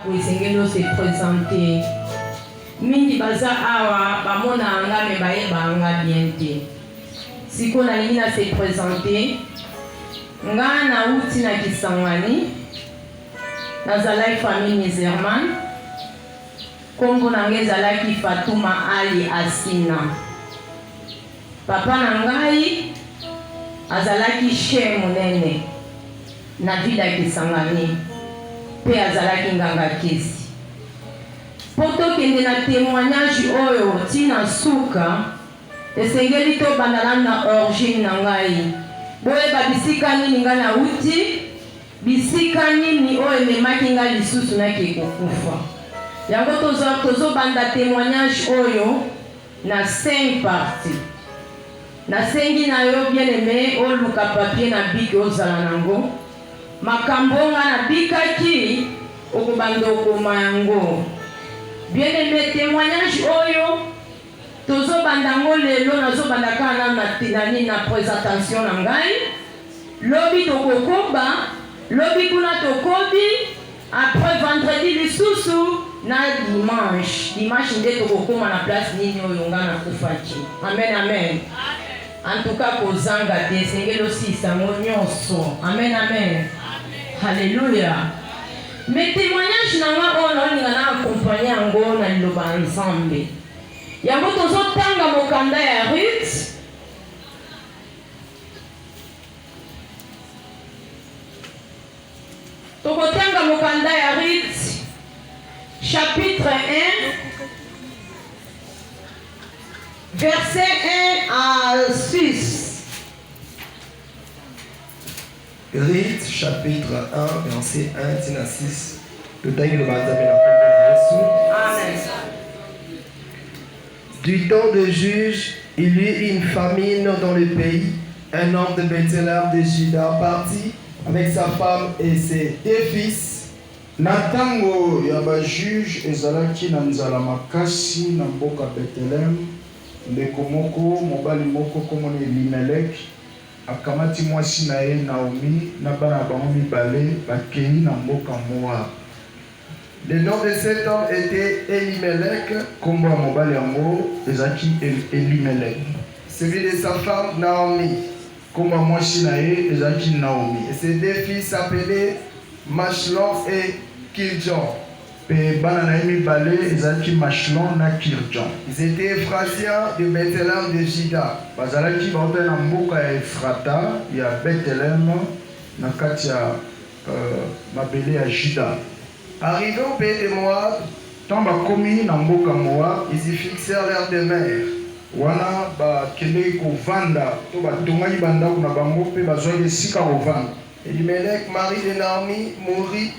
Wesengelo se présenter. Mingi baza awa bamona anga me bayeba anga bien te. Siko na lingina se présenter. Nga na uti na Kisangani. Nazalaki famille Miserman. Kombo nange zalaki Fatuma Ali Asina. Papa nangai azalaki che monene na ville ya Kisangani. Pe azalaki nganga kisi. Poto kende na témoignage oyo tina suka esengeli to bandana na origine na ngai. Boye ba bisika nini nga na uti, bisika nini oyo memaki nga lisusu na kekufa. Yango tozo banda témoignage oyo na 5 parties. Na sengi na yo bien aimé oluka papier na biki ozala nango. Makambo nga na bikaki okubanda okoma yango. Bien aimé témoignage oyo tozo bandango lelo nazo bandaka na tinani na présentation na ngai. Lobi tokokoba, lobi kuna tokobi, après vendredi lisusu na dimanche. Dimanche nde tokokoma na place nini oyo nga na kufaki. Amen amen. En tout cas kozanga te sengelo sisa nyonso. Amen amen. Alléluia. Mes témoignages nanga ono ninga na accompagner ngo na liloba ensemble. Yango tozo tanga mokanda ya Ruth. Toko tanga mokanda ya Ruth. Chapitre 1. Verset 1 à 6. Ruth, chapitre 1, verset 1 à 6. Le Amen. Du temps de Juge, il y eut une famine dans le pays. Un homme de Bethléem de Juda partit avec sa femme et ses 2 fils. Natango ya ba juge ezalaki na nzala makasi na mboka Bethléem. Ndeko moko mobali moko komona Elimelek akamati mwasi na ye Naomi na bana bango mibale bakei na mboka Moab. Le nom de cet homme était Elimelek. Kombo ya mobali yango ezalaki Elimelek. Celui de sa femme Naomi. Kombo ya mwasi na ye ezalaki Naomi. Et ses 2 fils s'appelaient Machlon et Kiljon. Pe bana na ye mibale ezalaki Machlon na Kiljon. Ils étaient Ephratiens de Bethléem de Juda. Bazalaki baote na mboka ya Efrata ya Bethléem na kati ya mabele ya Juda. Arrivés au pays de Moab, tant bakomi na mboka Moab, ils y fixèrent leur demeure. Wana bakendeki kovanda to batongaki bandako na bango mpe bazwaki esika kovanda. Elimelek, mari de Naomi, mourut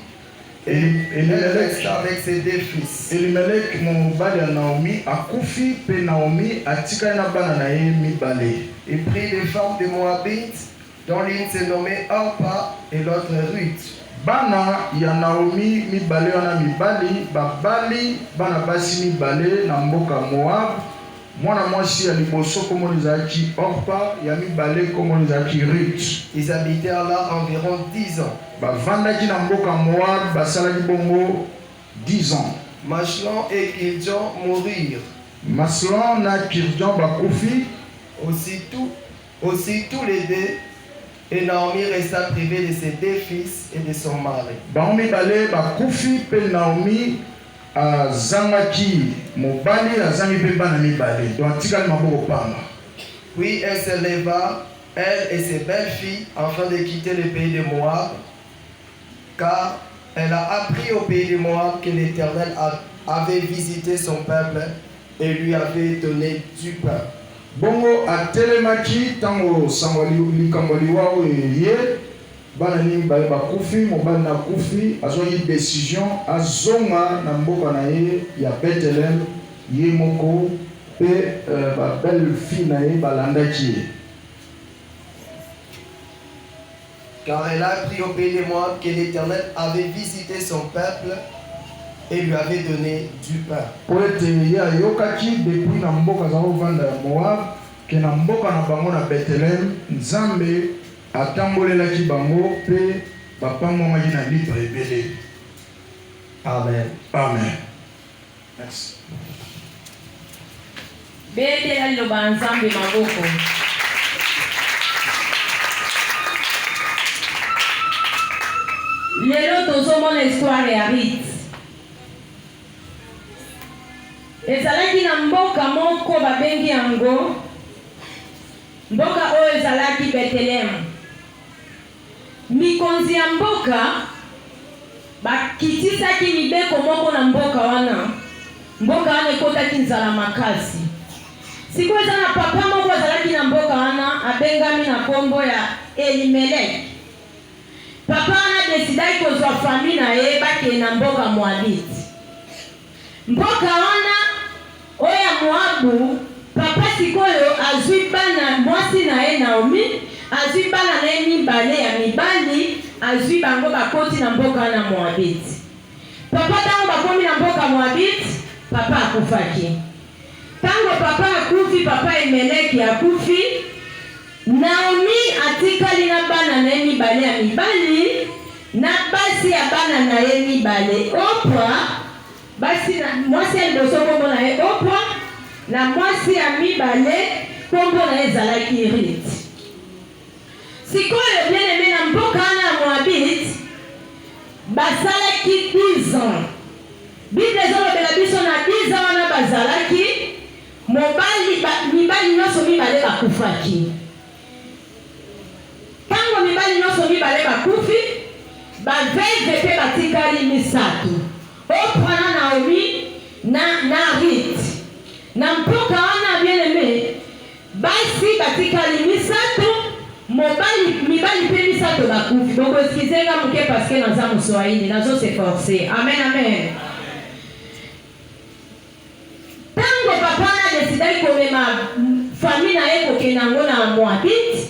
et elle resta avec ses 2 fils. Elimelek mobali ya Naomi akufi mpe Naomi atikali na bana na ye mibale. Il prit des femmes de Moabites, dont l'une se nommait Orpa et l'autre Ruth. Bana ya Naomi mibale wana mibali babali bana basi mibale na mboka Moab. Mwana mwasi ya liboso komona ezalaki Orpa, ya mibale komona ezalaki Ruth. Ils habitèrent là environ 10 ans. Bavandaki na mboka Moab basalaki bongo 10 ans. Machlon et Kiljon mourirent. Machlon na Kiljon bakufi. Aussi tous les 2. Et Naomi resta privée de ses 2 fils et de son mari. Bango mibale bakufi pe Naomi azangaki mobali azangi pe bana mibale. Donc atikali maboko pamba. Puis elle se leva, elle et ses belles-filles, afin de quitter le pays de Moab, car elle a appris au pays de Moab que l'Éternel avait visité son peuple et lui avait donné du pain. Bongo atelemaki tango sangoli likambo liwa ye bana ni bakufi mobali na kufi azwaki décision azonga na mboka na ye ya Bethléem ye moko pe ba belle fille na ye balandaki ye. Car elle a appris au pays de Moab que l'Éternel avait visité son peuple et lui avait donné du pain. Pour être yokaki depuis na mboka za vanda ya Moab ke na mboka na bango na Bethléem Nzambe atambolelaki bango pe bapangwamaki na libre ebele. Amen. Amen. Merci. Bete la loba ensemble maboko. Lelo tozomona histoire ya Rite. Ezalaki na mboka moko babengi yango mboka oyo ezalaki Bethlehem. Mikonzi ya mboka bakitisaki mibeko moko na mboka wana. Mboka wana ekotaki nzala makasi. Siko eza na papa moko azalaki na mboka wana abengami na kombo ya Elimeleki. Papa wana desidaki kozwa fami na ye bakende na mboka Moabiti. Mboka wana oya Moabu, papa sikoyo azwi bana mwasi na ye Naomi, azwi bana na ye mibale ya mibali, azwi bango bakoti na mboka wana Moabiti. Papa tango bakomi na mboka Moabiti, papa akufaki. Tango papa akufi, papa Elimeleki akufi, Naomi atikali na bana na ye mibale ya mibali, na basi ya bana na ye mibale. Oprah, basi na mwasi ya liboso kombo na ye Oprah, na mwasi ya mibale kombo na ye ezalaki Rite. Sikoyo bien-aimé na mboka wana Moabite, basalaki 10 ans. Bible ezolobela biso na 10 ans wana bazalaki, mibali nyonso mibale bakufaki. Tango mibali nyonso mibale bakufi, baveve pe batikali misato. Oprah na Naomi na Rite. Na mpoka wana bien-aimé, basi batikali misato, mibali pe misato bakufi. Donc excusez-nga muke parce que naza muswahili, nazo se forcer. Amen, amen. Tango papa na desidaki komema famille na ye kokenda ngo na Moabite,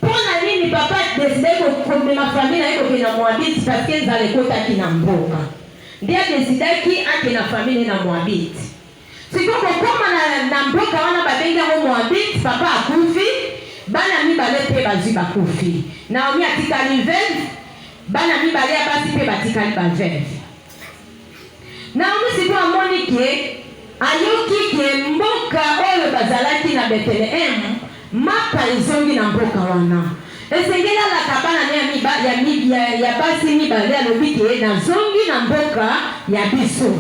pona nini papa desidaki komema famille na ye kokenda Moabite parce que nzala ekotaki na mboka. Ndia desidaki ake na famille na Moabite. Siko kokoma na mboka wana babengi yango Moabite, papa akufi, bana mibale pe bazwi bakufi. Naomi atikali veuve, bana mibale ya basi pe batikali baveuve. Naomi siko amoni ke ayoki ke mboka oyo bazalaki na Bethlehem mapa ezongi na mboka wana. Esengela la kabana ya basi mibale alobi ke nazongi na mboka ya biso.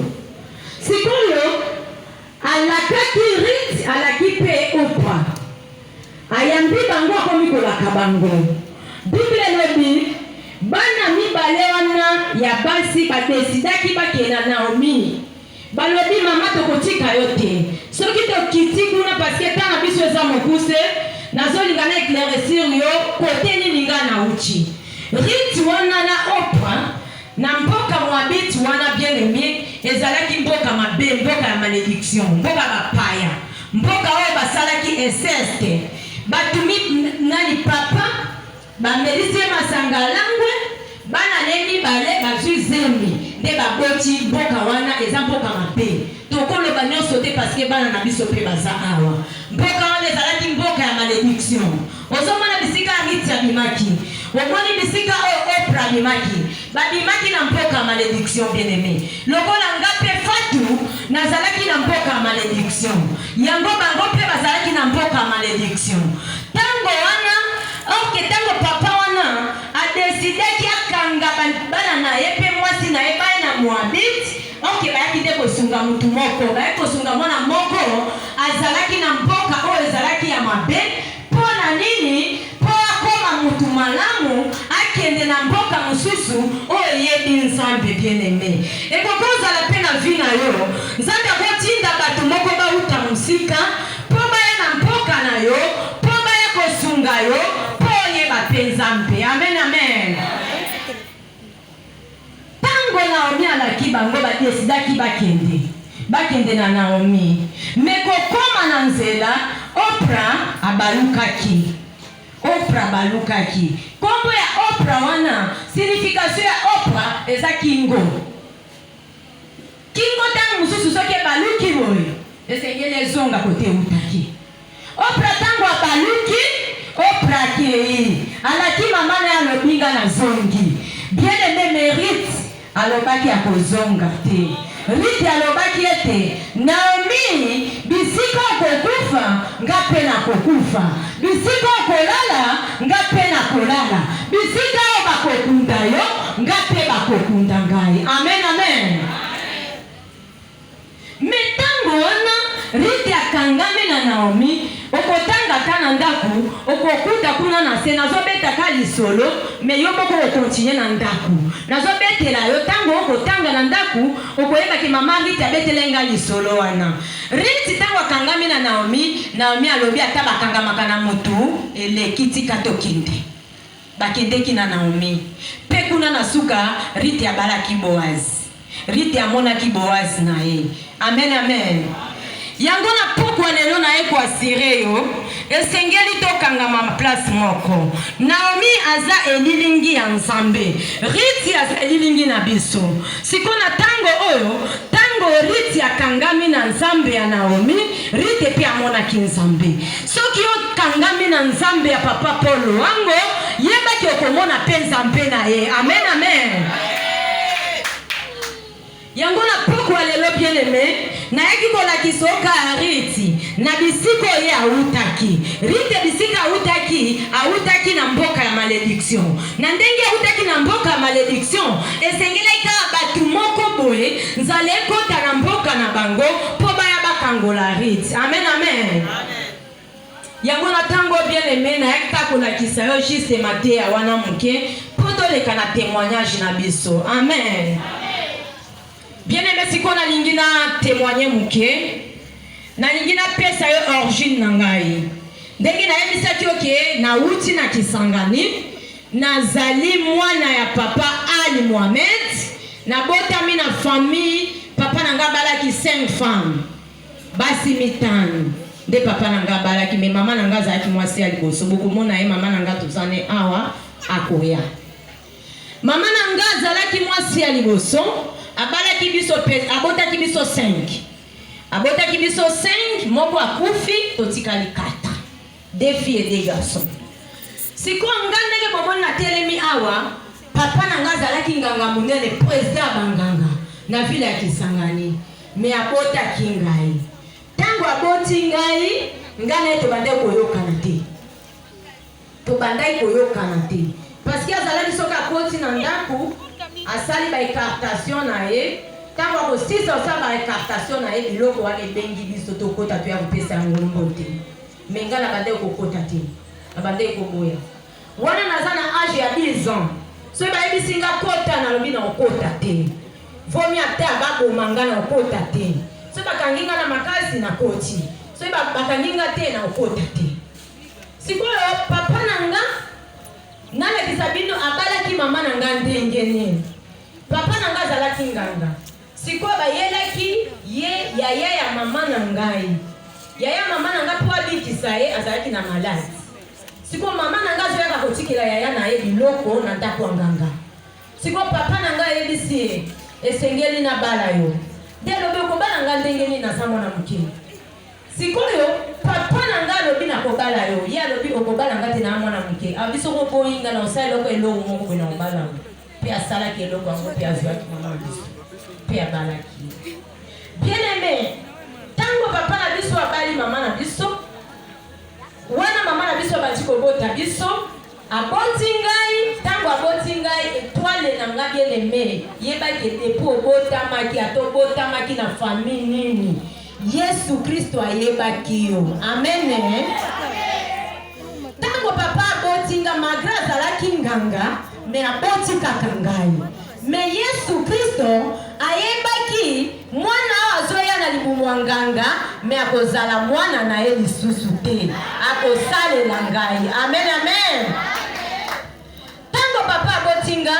Sikoyo alakaki Rite, alaki pe Oprah. Ayambi bango akomi kolaka bango. Bible elobi bana mibale wana ya basi badesidaki bakenda Naomi. Balobi mama tokotika yo te. Soki tokiti kuna parce que tanga biso eza mokuse, nazolingana éclaircir yo kote nini nga na uchi. Rite wana na Oprah na mboka Moabite wana bien-aimé ezalaki mboka mabe, mboka ya malédiction, mboka bapaya, mboka oyo basalaki inceste. Batumi nani papa bamelisi masanga langwe, bana neni bale bazwi zembi nde baboti mboka wana eza mboka mabe. Tokoloba nyonso te parce que bana na biso pe baza awa. Mboka wana ezalaki mboka ya malédiction. Ozomona bisika Rite abimaki, omoni bisika Oprah abimaki, babimaki na mboka ya malédiction bien-aimé. Lokola nga pe Fatu nazalaki na mboka ya malédiction, yango bango pe bazalaki na mboka ya malédiction. Tango wana tango papa wana adesidaki akanga bana na ye pe mwasi na ye bana na Moabite, bayaki te kosunga mutu moko, bayaki kosunga mwana moko azalaki na mboka oyo ezalaki ya mabe. Pona nini? Po akoma mutu malamu akende na mboka mosusu oyo yebi Nzambe bien-aimé. Ekokozala pe na vi na yo, Nzambe akotinda bato moko bauta mosika po baya na mboka na yo, po baya kosunga yo, po oyeba pe Nzambe. Amen, amen. Tango Naomi alaki bango badesidaki bakende na Naomi. Mekokoma na nzela, Oprah abalukaki. Kombo ya Oprah wana, signification ya Oprah eza kingo. Kingo tango mususu soki baluki boyo, esengeli ezonga kote utaki. Oprah tango abaluki, Oprah kei alaki mama na alobinga na zongi. Bien-aimé Rite alobaki akozonga te. Rite alobaki ete Naomi bisika kokufa nga pe na kokufa, bisika kolala nga pe na kolala, bisika bakokunda yo nga pe bakokunda ngai. Amen, amen. Metango wana Rite akangami na Naomi, okotanga kana ndaku, okokuta kuna na se nazobeta ka lisolo, me yo boko okontinye na ndaku. Nazobetela yo tango okotanga na ndaku, okoyeba ki mama Rite abetelenga lisolo wana. Rite tango akangami na Naomi, Naomi alobi ata bakangamaka na mutu, elekiti katokinde. Bakendeki na Naomi. Pe kuna na suka Rite abalaki Boaz. Rite amonaki Boaz na ye. Amen, amen. Yango na pokwa lelo na ye kwa sireyo, esengeli tokangama place moko. Naomi aza elilingi ya Nzambe, Rite aza elilingi na biso. Sikona tango oyo, tango Rite akangami na Nzambe ya Naomi, Rite pia amonaki Nzambe. Soki yo kangami na Nzambe ya papa Paul wango, yebaki okomona pe Nzambe na ye. Amen, amen. Yango na pokwa lelo bien aimé, na eki kola kisoka Rite na bisiko ye autaki. Rite bisika autaki na mboka ya malédiction. Na ndenge autaki na mboka ya malédiction, esengele ka batu moko boye, nzale kota na mboka na bango po baya bakangola Rite. Amen, amen. Yango na tango bien aimé, na eki kola kisayo juste maté ya wana muke, poto leka na témoignage na biso. Amen. Bien aimé, si qu'on a lingina témoigner muke, na lingina pesa yo origine nangai. Ndenge na yebisa kioke na uti na Kisangani, na zali mwana ya papa Ali Mohamed, na botami na famille papa nanga balaki 5 femmes. Basi mitano. De papa nanga balaki me mama nanga zaki mwasi aliboso. Boko mona ye mama nanga tuzane awa akoya. Mama nanga zalaki mwasi aliboso. Abalaki biso abotaki biso 5. Abotaki biso 5, moko akufi totikali 4. 2 filles et 2 garçons. Siko ngandeke bomona na telemi awa, papa nanga zalaki nganga munene président banganga na ville ya Kisangani. Me abotaki ngai. Tango aboti ngai, ngana to bande koyokana te. To bandai koyokana te. Parce que azalaki soka koti na ndaku asali ba écartation na ye, tango ko sisa osala ba écartation na ye biloko wana bengi biso to kota to ya kopesa ngombo te. Menga na bande ko kota te. Na bande ko boya. Wana naza na âge ya 10 ans. So ba ebisinga kota na lobi na okota te. Vomi ata bako manga na okota te. So ba kanginga na makasi na koti. So ba bakanginga te na okota te. Sikoyo papa nanga nala kisabino abalaki mama nanga ndengene. Papa nanga zalaki nganga. Siko ba yelaki ye yaya ya mama nangai. Yaya mama nanga po abikisa ye azalaki na malade. Siko mama nanga zoya kotikela yaya na ye biloko na ndako nganga. Siko papa nanga yebisi esengeli na bala yo. Delo be ko bala nanga ndengene na samona mukini. Sikoyo papa nanga lobi na kobala yo. Ya lobi okobala ngati na mwana muke. Abiso ko boinga na osala ko elo moko na obala. Pe asala ke elo kwango pe azwa ki mama biso. Pe abalaki. Bien aimé. Tango papa na biso abali mama na biso. Wana mama na biso bati ko bota biso. Aboti ngai, tango aboti ngai étoile na nga bien aimé. Yeba ke depo bota maki ato bota maki na famille nini. Yesu Kristo ayebaki yo. Amen. Tango papa abotinga magra zalaki nganga, me aboti kakangai. Me Yesu Kristo ayebaki mwana azoya na libumu nganga, me akozala mwana na ye lisusu te. Akosalela ngai. Amen, amen. Tango papa abotinga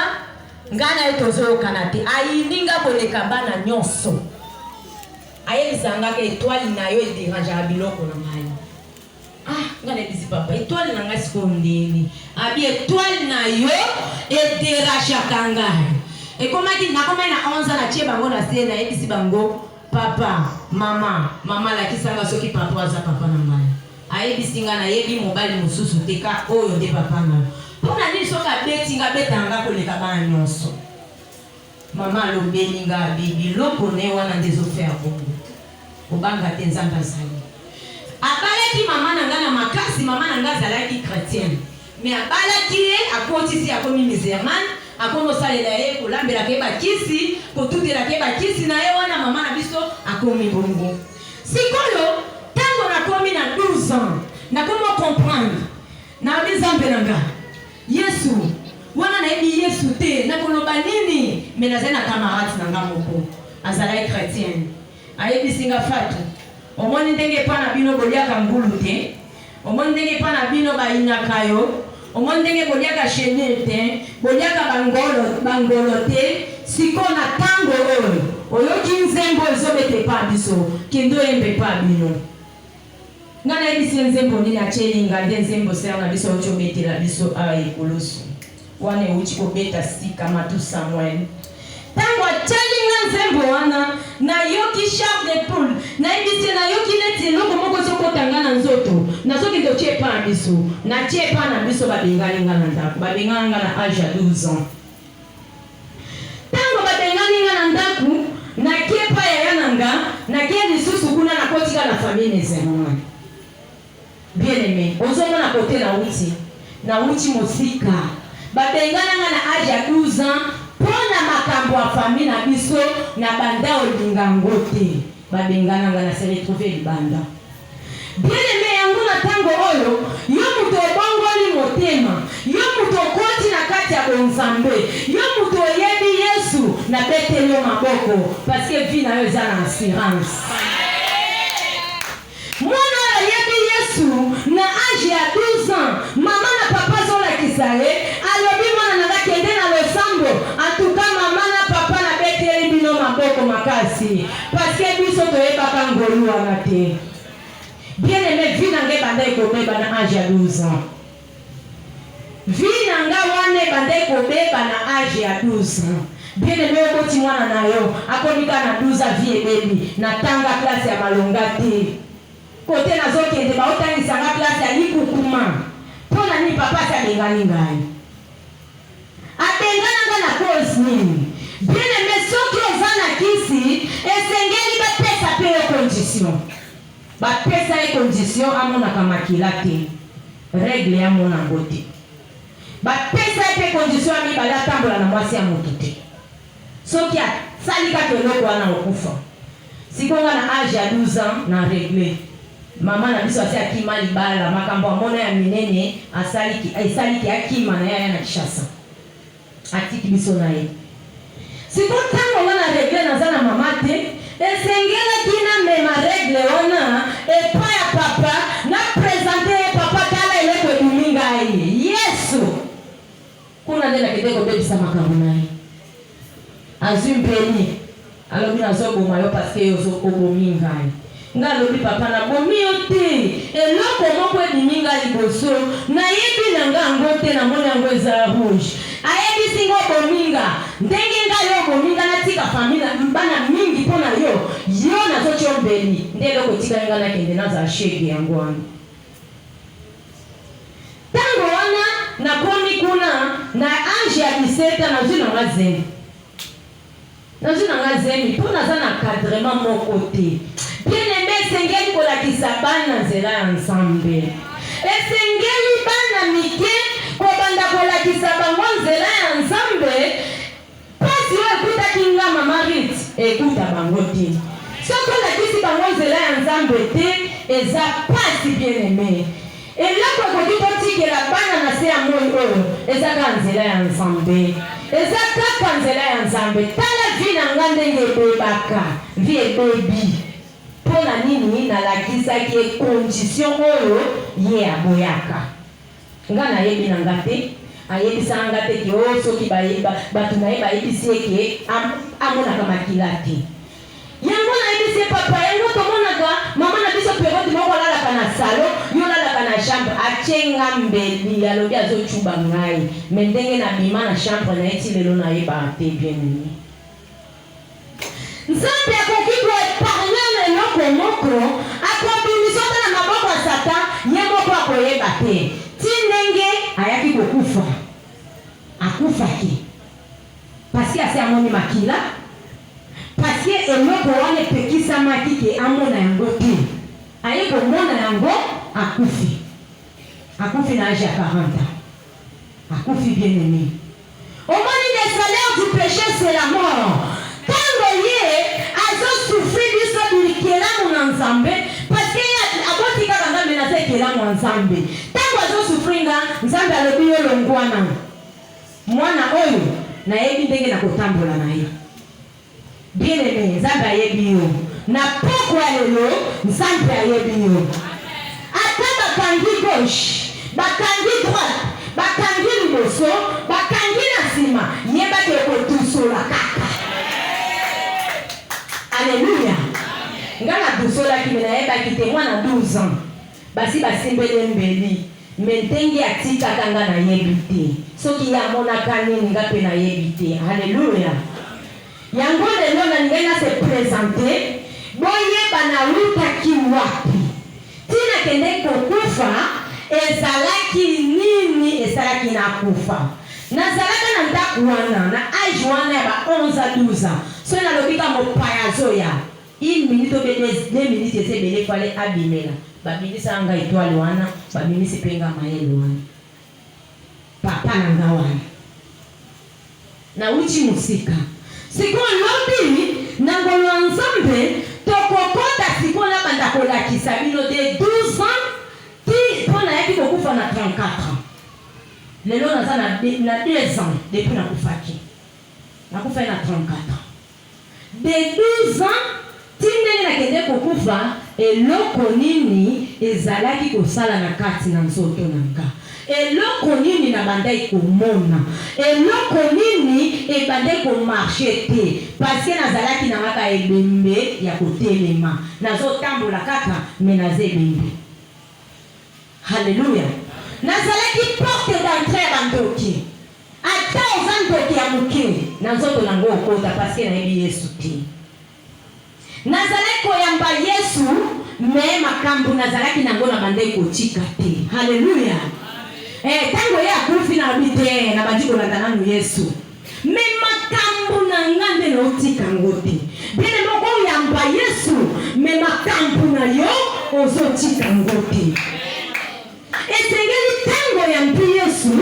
ngana etozoka te. Ayininga koleka bana nyonso. Aye lisanga ke étoile na yo dérange biloko na ngai. Ngale bisi papa étoile na ngai sikondini. Abi étoile na yo dérange kangai. E komaki na koma na 11 na tie bango na se na ebisi bango papa, mama la kisanga soki papa aza papa na ngai. Aye bisinga na yebi mobali mususu teka oyo de papa na. Pona ni soka beti nga betanga koleka bana nyonso. Maman lobeli nga bibi loko ne wana ndezo faire bongo. Obanga te nzambe azali. Abalaki maman nanga na makasi, maman nanga azalaki chrétienne. Mais abalaki ye akotisi akomi musulman, akomo salela ye kolambela ke bakisi, kotutela ke bakisi na ye wana maman na biso akomi bongo. Sikoyo tango nakomi na 12 ans, nakomo comprendre. Na bizambe nanga. Yesu wana nayebi Yesu te nakoloba nini mais nazali na camarade nanga moko azalaki chrétienne ayebisinga fatu omoni ndenge pa na bino boliaka ngulu te omoni ndenge pa na bino bayinaka yo omoni ndenge boliaka chenille te boliaka bangolo te siko na tango oyo oyoki nzembo ezobete pa biso kendo oyembe pa bino nga nayebisi nzembo nini achelinga nde nzembo ser na biso ochobetela biso ekoloso wana euti kobeta sika matu Samuel tango achelinga nzembo wana nayoki char de poule nayebisi nayoki neti eloko moko ezokotanga na nzoto nazokende otie pa na biso natie pa na biso babengani nga na ndako babengani nga na age ya 12 ans tango babengani nga na ndako nakie pa yaya nanga nakie lisusu kuna nakotika na famille nezerman bien aimé ozomona kote na uti mosika babengana nga na age ya 12 ans pona makambo ya famille na biso na banda olinga ngote babengana nga na se retrouver libanda bien aimé yango na tango oyo yo muto obongoli motema yo muto okoti na kati ya bonzambe yo muto oyebi Yesu na beteli yo maboko parce que vie na yo eza na assurance mwana oyebi Yesu na age ya 12 ans mama na papa zolakisa ye alobi mwana nanga kende na losambo atuka mama na papa na beteli bino maboko makasi parce que biso toyebaka ngolu wana te bien aimé vie nanga ebanda ekobeba na age ya 12 ans vie nanga wana ebanda ekobeba na age ya 12 ans bien aimé okoti mwana na yo akomika na 12 ans vie ebebi na tanga klase ya malonga te kote nazokende baotangisanga klase ya likukuma mpona nini papa ati abengani ngai abengananga na cause nini bien aimé soki oza na kisi esengeli bapesa mpe yo condition bapesa ye condition amonaka makila te regle ya monango te bapesa ye mpe condition ya mibale atambola na mwasi ya motu te soki asali kaka eloko wana okufa sikonga na age ya 12 ans na regle mama na biso asi akima libala makambo amona ya minene esaliki akima na yaya na Kishasa atiki biso na ye siko ntango nga na regle naza na mama te esengelaki na mema regle wana epa ya papa na prezante ye papa tala eleko edumi ngai Yesu kuna nde nakende kobebisa makambo na ye azwi mpeni alobi nazoboma yo paske yo obomi ngai nga lobi papa na bomi yo te eloko moko edimi nga liboso nayebi na nga yango te namoni yango eza rouge ayebisi nga obominga ndenge nga yo obominga natika famille bana mingi mpo na yo nazoti yo mbeli nde eloko etikali nga nakende nazala shege yango wana ntango wana nakomi kuna na age ya 17 nazwi nanga zemi mpo naza na cadrement moko te bien aimé esengeli kolakisa bana nzela ya nzambe esengeli bana mike kobanda kolakisa bango nzela ya nzambe pasi oyo ekutaki nga mama Rit ekuta bango te soki olakisi bango nzela ya nzambe te eza pasi bien aimé eloko ekoki kotikela bana na se ya moi oyo eza kaka nzela ya nzambe eza kaka nzela ya nzambe tala vi na nga ndenge ebebaka vi ebebi mpona nini nalakisaki condition oyo ye aboyaka nga nayebi na nga te ayebisaka nga te ke oyo soki bato na ye bayebisi eke amonaka makila te yango nayebisi ye papa yango tomonaka mama na biso periode moko alalaka na salo yo olalaka na chambre atyenga mbeli alobi azocuba ngai me ndenge nabima na chambre na ye ti lelo nayebaka te bien nzambe akoki koepargne na eloko moko akobimisa ta na maboko ya Satan ye moko akoyeba te ti ndenge ayaki kokufa akufaki parce asi amoni makila parce que eloko wana epekisamaki ke amona yango te aye komona yango akufi na âge ya 40 ans akufi bien aimé. Omoni le salaire du péché c'est la mort. Tango ye azo souffrir biso bilikelamu na nzambe parce que abotikaka nzambe na se ekelamu na nzambe tango azo souffrir nga nzambe alobi yo longwana mwana oyo nayebi ndenge na kotambola na ye bien aimé nzambe ayebi yo na poko ya lelo nzambe ayebi yo ata bakangi gauche bakangi droite bakangi liboso bakangi na nsima yebaki ekotusola kaka. Alléluia. Ngana dusola ki nayebaki te mwana 12 ans basi basimbeli mbeli me ndenge atikaka nga nayebi te soki yamonaka nini nga mpe nayebi te. Alléluia. Yango lelo nalingai na se présente boyeba nawutaki wapi tina kende kokufa ezalaki nini ezalaki nakufa nazalaka na ndako wana na age wana ya ba 11 à 12 ans so nalobika mopaya zoya 1 minute obe 2 minutes ezebele fale abimela babimisa nga etwale wana babimisi penga mayele wana papa na nga wana na uchi musika siko lobi na ngolo nzambe tokokota siko na banda kolakisa bino de 12 ans ti pona yaki kokufa na 34 ans lelo naza na 2 ans depuis nakufaki nakufa na 34 ans de 12 ans tindenge nakende kokufa eloko nini ezalaki kosala na kati na nzoto na nga eloko nini na bandai komona eloko nini ebandai komarche te parce que nazalaki na maka ebembe ya kotelema nazotambola kaka me naza ebembe. Alléluia. Nazalaki porte d'entrée bandoki ata oza ndoki ya moke na nzoto nango okota parce que nayebi Yesu te nazalaki koyamba Yesu me makambo nazalaki nango na bandai kotika te. Alléluia. Tango ya akufi na bite na bandi kolanda nanu Yesu me makambo na ngande na otika ngote bene moko yamba Yesu me makambo na yo ozotika ngote esengeli tango ya mpi Yesu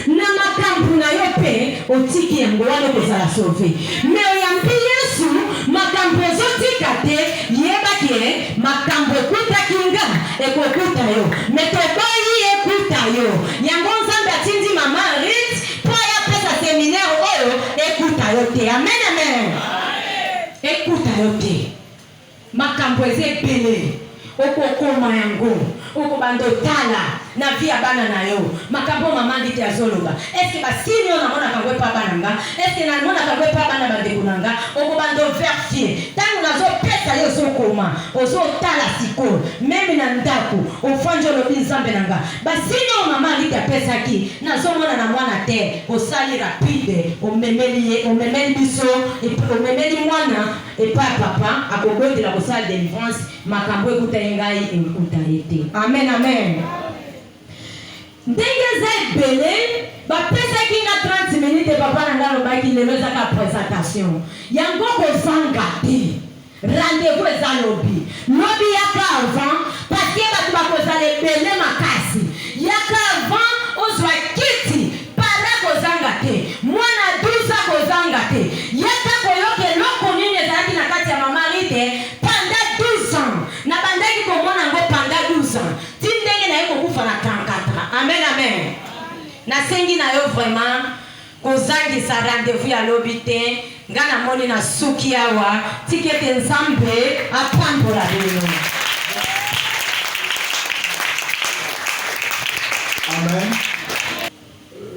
na makambo na yo pe otiki yango wana kozala sauve me ya mpi Yesu makambo ezotika te yebaki makambo ekutaki nga ekokuta yo me toboyi ekuta yo yango nzambe atindi mama Rit po ya pesa seminaire oyo ekuta yo te. Amen amen. Ekuta yo te makambo eze ebele okokoma yango okobanda otala na via bana na yo makambo mama ndite azoloba eske basini yo namona kangwe pa bana nga eske namona kangwe pa bana bandeko na nga okobanda verfier tango nazopesa yo ozokoma ozotala siko meme na ndako ofanje olobi nzambe na nga basini yo mama ndite apesaki nazomona na mwana te osali rapide omemeli biso omemeli mwana epa papa akobondela kosala délivrance makambo ekuta ngai ekuta ete. Amen amen. Ndenge za ebele bapesaki nga 30 minutes papa na nga alobaki lelo ezaka présentation yango kozanga te rendez-vous eza lobi yaka avant parce que bato bakozala ebele makasi yaka avant ozwa kiti para kozanga te mwana 12 ans kozanga te yaka koyoka eloko nini ezalaki na kati ya mama Rite pendant 12 ans na bandaki komona yango pendant 12 ans ti ndenge na ye kokufa na 34 ans. Amen amen. Nasengi na yo vraiment kozangisa rendez-vous ya lobi te nga namoni na suki awa tikete nzambe apambola bino. Amen.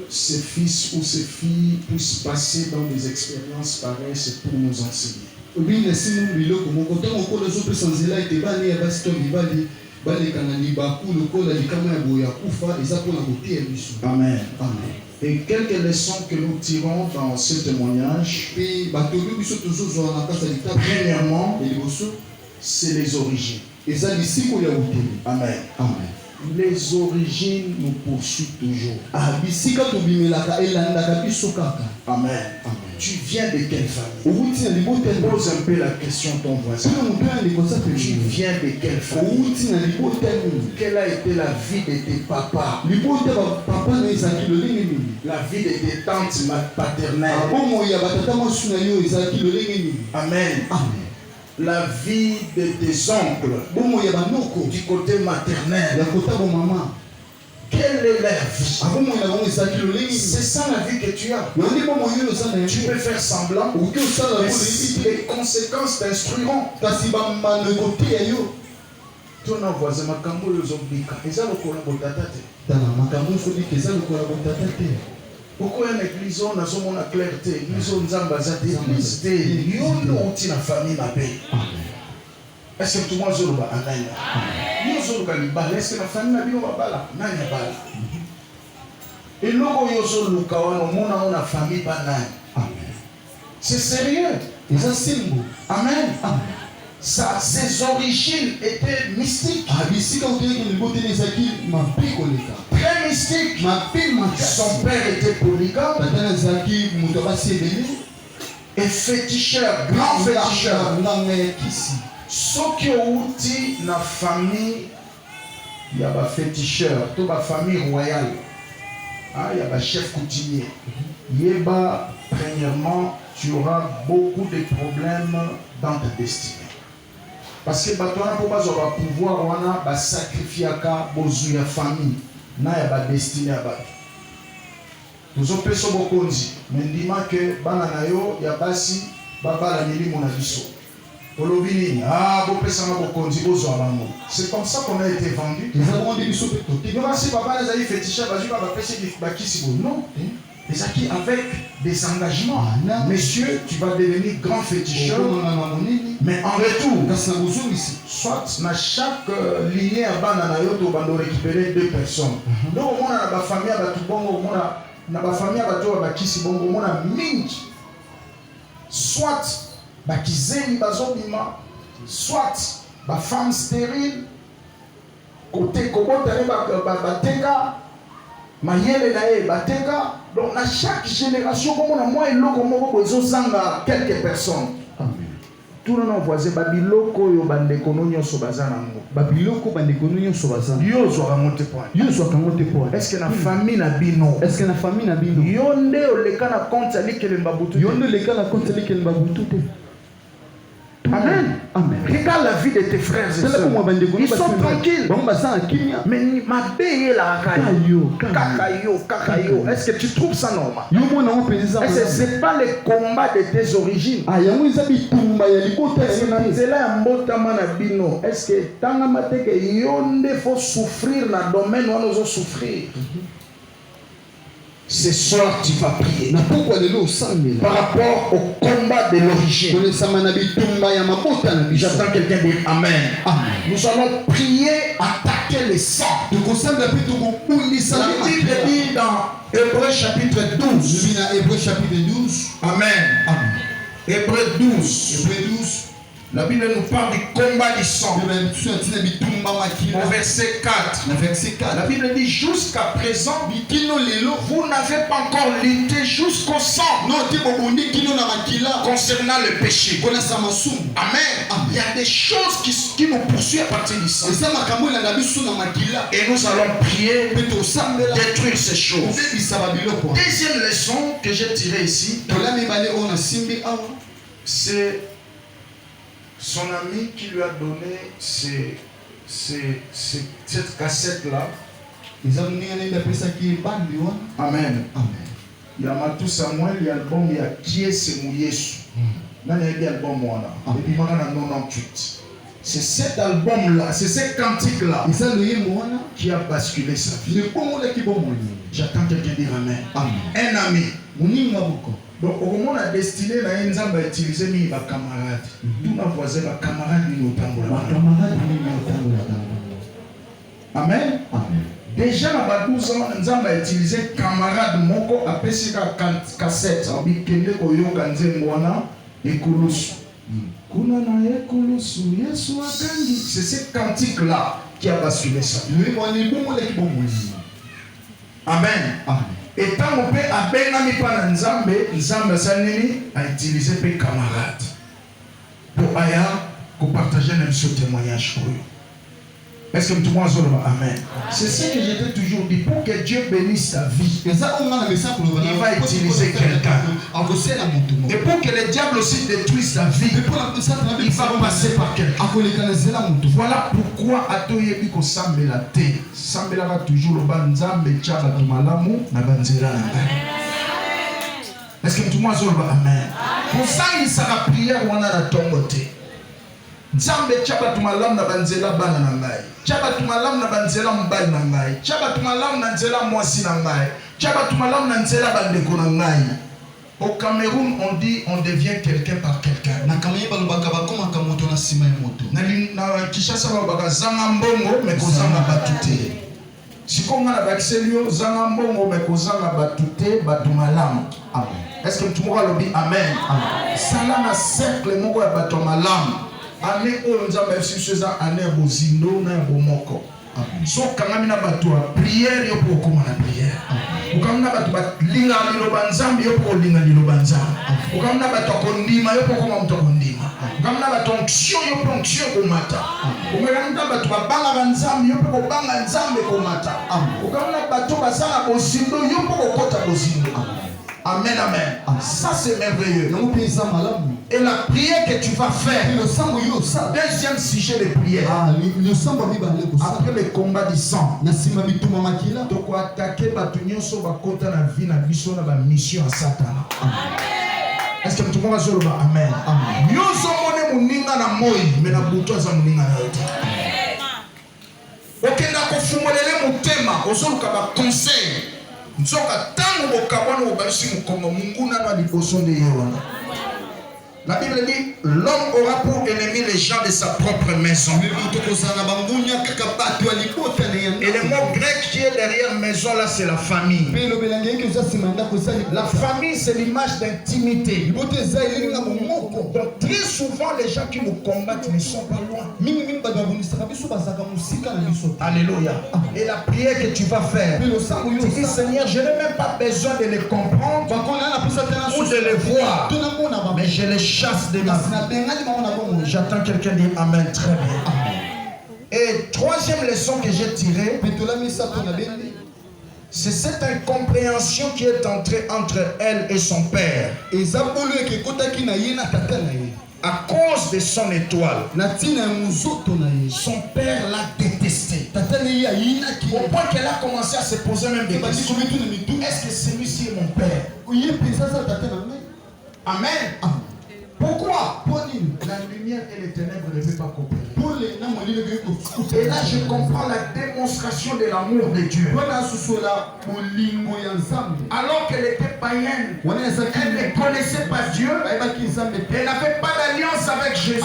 Ces fils ou ces filles puissent passer dans des expériences pareilles, c'est pour nous enseigner. Oui, laissez nous lui le comment quand on connaît les autres sans il a été banni à baston libali bali kanani baku le kola di kama ya boya kufa eza pour la beauté et biso. Amen. Amen. Et quelques leçons que nous tirons dans ce témoignage. Puis batobi biso toujours na kasa lita Premièrement, et biso c'est les origines. eza lisiko ya beauté. Amen. Amen. Les origines nous poursuivent toujours. Ah bisika to bimelaka elandaka biso kaka. Amen. Amen. Tu viens de quelle famille? Outi na libota Pose un peu la question à ton voisin. sino mpena likosa Tu pemini. viens de quelle famille? Outi na libota nini. Quelle a été la vie de tes papas? Libota papa na ezalaki lolenge nini. La vie de tes tantes paternelles? Bomoi ya batata mwasi na yo ezalaki lolenge nini. Amen. Amen. La vie de tes oncles Bomoi ya banoko du côté maternel? ya kota bomama. Quelle est leur vie? Bomoi na bango ezalaki lolenge nini. C'est ça la vie que tu as. Yandi bomoi oyo oza na Tu yango. peux faire semblant, Okoki osala mais yango les conséquences t'instruiront. kasi bamandeko te ya yo. Tona voisin makambo oyo ozobika eza lokola botata te. tala makambo esobika eza lokola botata te. Okoya na église oyo nazomona clair te, église oyo nzambe aza te, église te, yo nde outi na famille mabe. Est-ce que tout le monde zoloba anani? Yo zoloba libala, est-ce que na famille na bino babala? Nani abala? Eloko yo zoluka wana omona ngo na famille banani? C'est sérieux. eza simbo. Amen. Amen. Ça, ses origines étaient mystiques. bisika okeyaki libota ene ezalaki mabe koleka. Très mystiques. mabe makasi. Son père était polygame tata na ezalaki moto abasi ebele. et féticheur, grand féticheur. nganga ya kisi. Soki outi na famille, il y a ba féticheur, to ba famille royale. Ah, il y a ba chef coutumier. Yeba, premièrement, tu auras beaucoup de problèmes dans ta destinée. Parce que batona pour pas avoir pouvoir wana ba sacrifier ka bozu ya famille na ya ba destinée ya ba. Nous on peut so bokonzi, mais ndima que bana na yo ya basi baba la milimo na biso. Olobini ah bo pesa na bokonzi bozo abango. C'est comme ça qu'on a été vendu. eza bongo nde biso mpe tote. Tu vois si papa les a fétichés bazu ba pesa ba kisi bo non. Les acquis avec des engagements. Monsieur, tu vas devenir grand féticheur. Mais en retour, soit dans chaque lignée à Banana Yoto, on doit récupérer 2 personnes. Donc, on a la famille à Batubongo, on a la famille à Bato à Bakisibongo, on a Minch. Soit Bakizeni Bazobima, soit la femme stérile, côté Kobota, Bateka, Mayele Nae, Bateka. Donc, à chaque génération, comme on a moins de gens, quelques personnes. Tout le monde voisin, Babiloko, Yobandeko, Nonyo Bazanango. Babiloko, Bandeko, Nonyo Sobazan. Yo, soit monté point. Yo, soit monté point. Est-ce que la famille n'a bino? Est-ce que la famille n'a bino? Yonde, le cas na compte, c'est lui qui le babutu. Yonde, le cas na compte, c'est lui qui le babutu. Amen. Amen. Regarde la vie de tes frères et sœurs. Ils sont tranquilles. Mais ma belle la kakayo. Est-ce que tu trouves ça normal? Est-ce que ce n'est pas le combat de tes origines? Est-ce que il faut souffrir dans le domaine où on doit souffrir? Ce soir, tu vas prier par rapport au combat de l'origine. J'attends quelqu'un dire Amen. Nous allons prier, attaquer les sangs. La Bible dit dans Hébreux chapitre 12. Amen. Hébreux 12. La Bible nous parle du combat du sang. Au verset 4. La Bible dit jusqu'à présent, vous n'avez pas encore lutté jusqu'au sang concernant le péché. Amen. Il y a des choses qui nous poursuivent à partir du sang. Et nous allons prier, détruire ces choses. Deuxième leçon que j'ai tirée ici, c'est son ami qui lui a donné cette cassette-là. Amen. Il y a Matou Samuel, il y a l'album, il y a Kiese Mouyesu. Il y a l'album, il y a 98. C'est cet album-là, c'est ce cantique-là qui a basculé sa vie. J'attends quelqu'un dire Amen. Un ami. Donc, au moment où on a destiné, on a utilisé mes camarades. Tous nos voisins, mes camarades, nous Amen. Déjà, à 12 ans, on a utilisé camarade Moko à Pessika cassette. On a dit que c'est ce cantique-là qui a basculé ça. Amen. Et tant on peut abengami pa na nzambe, nzambe sanini a utilisé pe camarade. Pour aya pour partager même ce témoignage pour eux. Est-ce que tout le monde a amen? C'est ce que je t'ai toujours dit. Pour que Dieu bénisse ta vie, il va utiliser quelqu'un. Et pour que le diable aussi détruise ta vie, il va passer par quelqu'un. Voilà pourquoi Atoyebi ko sambela te. Sambela va toujours le banzambe tchaba tu malamu na banzela. Est-ce que tout le monde a amen? Pour ça il sera prière ou on a la tomboté. Nzambe tchaba tu malamu na banzela bana na ngai. Tchaba tu malamu na banzela mbali na ngai. Tchaba tu malamu na nzela mwasi na ngai. Tchaba tu malamu na nzela bandeko na ngai. Au Cameroun, on dit on devient quelqu'un par quelqu'un. Na Kinshasa ba zanga mbongo me kozanga batute. Sikonga na bakselio zanga mbongo me kozanga batute batu malamu. Amen. Est-ce que tout le monde dit amen? Amen. Salama cercle moko ya batu malamu. Ane o nzambe sisa ane bozindo na bomoko. So kangami na batu prière yo pour comment la prière. Ukamna batu linga liloba nzambe yo pour linga liloba nzambe. Ukamna batu kondima yo pour comment mtu kondima. Ukamna batu onction yo pour onction komata. Ukamna batu banga nzambe yo pour banga nzambe komata. Ukamna batu basala bozindo yo pour kota bozindo. Amen, amen. Ça c'est merveilleux. Et la prière que tu vas faire, deuxième sujet de prière, après le combat du sang, tu dois attaquer la vie, la mission à Satan. Est-ce que tout le monde a dit amen? Nous sommes moninga na moi, mais na buto za moninga na yote. Okenda kofumolele mutema, ozoluka ba conseil. Nzoka tangu bokabwana obalisi mukongo mungu nano liboso de yewana. La Bible dit l'homme aura pour ennemi les gens de sa propre maison. Et le mot grec qui est derrière maison là c'est la famille. La famille c'est l'image d'intimité. Donc très souvent les gens qui nous combattent ne sont pas loin. Alléluia. Et la prière que tu vas faire, tu dis Seigneur je n'ai même pas besoin de les comprendre ou de les voir, mais je les chasse de ma vie. J'attends quelqu'un dire amen très bien. Et troisième leçon que j'ai tirée, c'est cette incompréhension qui est entrée entre elle et son père. À cause de son étoile, son père l'a détesté. Au point qu'elle a commencé à se poser même des questions. Est-ce que celui-ci est mon père? Amen. Pourquoi? La lumière et les ténèbres ne peuvent pas coopérer. Et là je comprends la démonstration de l'amour de Dieu. Alors qu'elle était païenne, elle ne connaissait pas Dieu, elle n'avait pas d'alliance avec Jésus,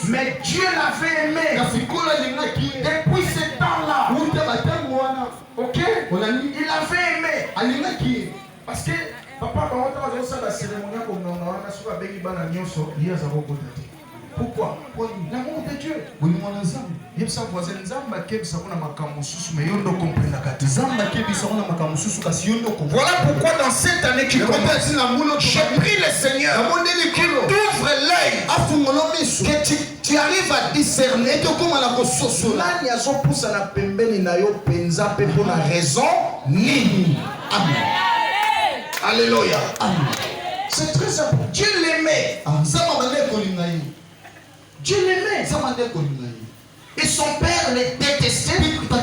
mais Dieu l'avait aimé. Depuis ce temps-là, ok, il l'avait aimé. Parce que papa, pourquoi? L'amour de Dieu. Voilà pourquoi dans cette année qui commence, je prie le Seigneur qui t'ouvre l'œil, que tu arrives à discerner alléluia. C'est très important. Dieu l'aimait. Dieu l'aimait. Et son père le détestait à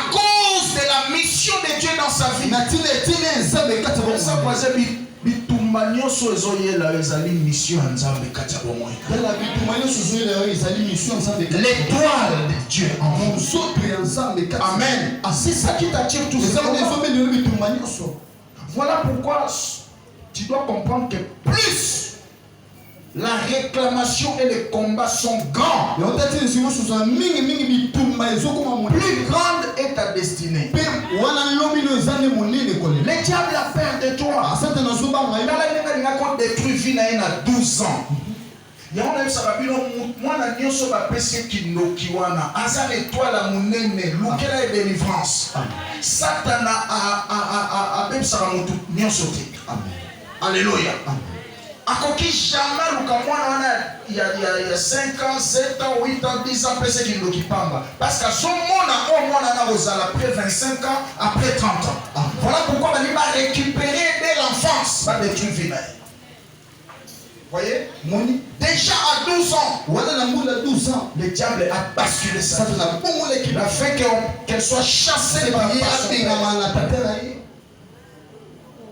cause de la mission de Dieu dans sa vie. L'étoile de Dieu. Amen. C'est ça qui t'attire tout ça. Voilà pourquoi tu dois comprendre que plus la réclamation et le combat sont grands, plus grande est ta destinée. Le diable a peur de toi. Il a détruit vie à 12 ans. yango nayebisaka bino mwana nyonso bapesi kindoki wana aza na étoile ya monene lukela ye délivrance. Satana abebisaka motu nyonso te. Alléluia. Akoki jamais luka mwana wana ya 5 ans, 7 ans, 8 ans, 10 ans pese kindoki pamba. Parce que son mwana o mwana na kozala après 25 ans, après 30 ans. Voilà pourquoi on va récupérer dès l'enfance, pas détruire vie. Voyez, déjà à 12 ans, le diable a basculé ça. Il a fait qu'elle soit chassée par la.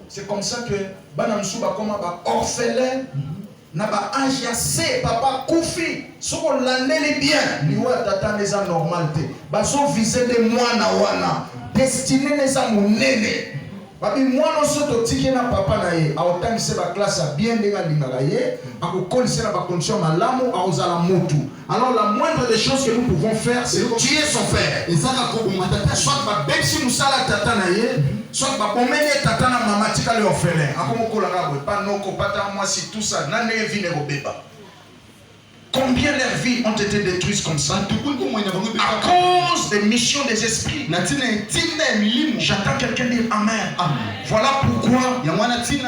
C'est comme ça que Banamsou va comme orphelin, n'a pas âgé, papa koufi, ce qu'on l'a n'est bien, lui a tata les a normalité. Baso visé de moi na wana, destiné les a mon néné. Babi moi non soto tiki na papa na ye, a autant c'est la classe bien déjà l'ingalaye, a ko c'est la condition malamu a osala motu. Alors la moindre des choses que nous pouvons faire, c'est tuer son père. Et ça la ko matata, soit ba bepsi musala tata na ye, soit ba bomene tata na mama tika le orphelin. A ko ko la rabo, pas non ko pata moi si tout ça, na ne vine ko beba. Combien leurs vies ont été détruites comme ça à cause des missions des esprits. J'entends quelqu'un dire Amen. Voilà pourquoi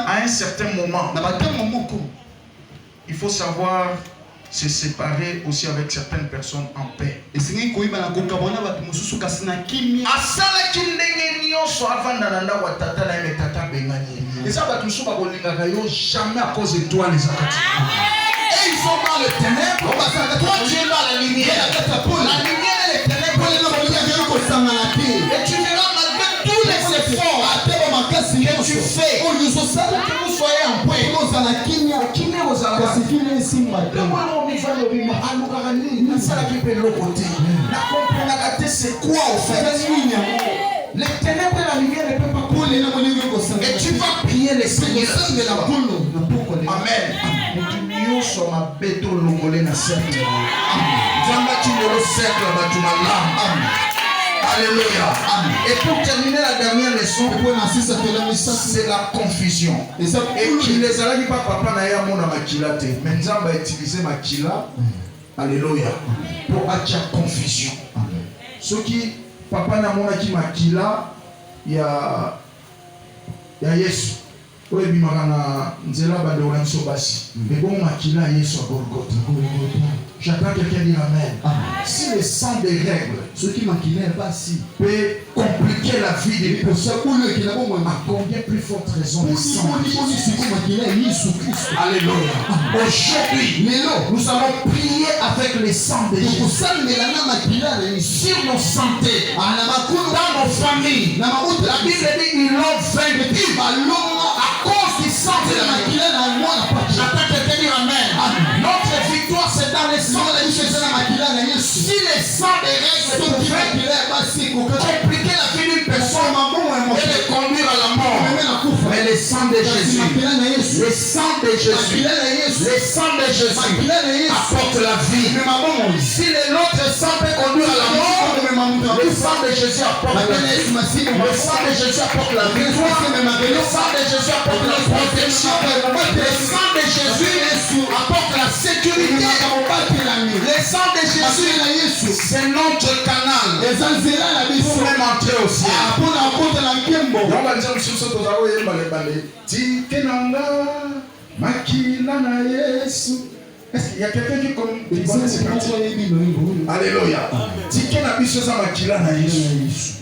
à un certain moment il faut savoir se séparer aussi avec certaines personnes en paix. Jamais à cause de toi les actifs. Et ils sont dans les ténèbres. Toi tu es dans la lumière. La lumière et les ténèbres. Et tu verras malgré tous les efforts que tu fais, que vous soyez en paix. C'est quoi au fait? Les ténèbres et la lumière ne peuvent pas couler. Et tu vas prier les seigneurs. Amen. Sur ma béto longolé na cercle. Alléluia. Et pour terminer la dernière leçon, c'est la confusion. Et qui les a dit pas papa na ya mona makila te. Mais nous avons utilisé makila. Alléluia. Pour attirer confusion. Ce qui papa na mona ki makila ya Yesu. Oui, j'attends quelqu'un dire Amen. Si le sang des règles, ce qui peut compliquer la vie des personnes, à combien plus forte raison le sang de Jésus. Alléluia. Aujourd'hui, nous allons prier avec le sang de Jésus sur nos santé, dans nos familles. La Bible dit ils l'ont vaincu à cause du sang de la. J'attends quelqu'un dire Amen. Notre victoire c'est dans le sang de Jésus. Si le sang des règles pouvait compliquer la vie d'une personne et le conduire à la mort, mais le sang de Jésus, le sang de Jésus, le sang de Jésus apporte la vie. Si l'autre sang peut conduire à la mort, le sang de Jésus apporte la vie. Le sang de Jésus apporte la victoire. Le sang de Jésus apporte la protection. Le sang de Jésus apporte la sécurité. Le sang de Jésus, c'est notre canal pour même entrer au ciel. Est-ce qu'il y a quelqu'un qui connaît ces cantiques? Alléluia.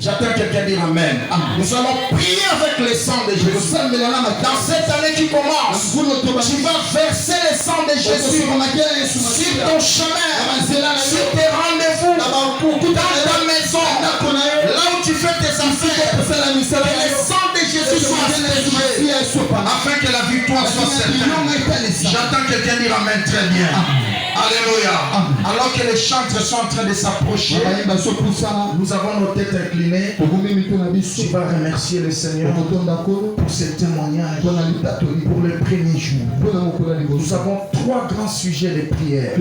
J'attends quelqu'un dire Amen. Nous allons prier avec le sang de Jésus. Dans cette année qui commence, tu vas verser le sang de Jésus sur ton chemin, sur tes rendez-vous, dans ta maison, là où tu fais tes affaires. Que le sang de Jésus soit aspergé afin que la victoire soit certaine. J'attends quelqu'un dire Amen très bien. Alléluia. Alors que les chantres sont en train de s'approcher, nous avons nos têtes inclinées. Tu vas remercier le Seigneur pour ce témoignage, pour le premier jour. Nous avons 3 grands sujets de prière.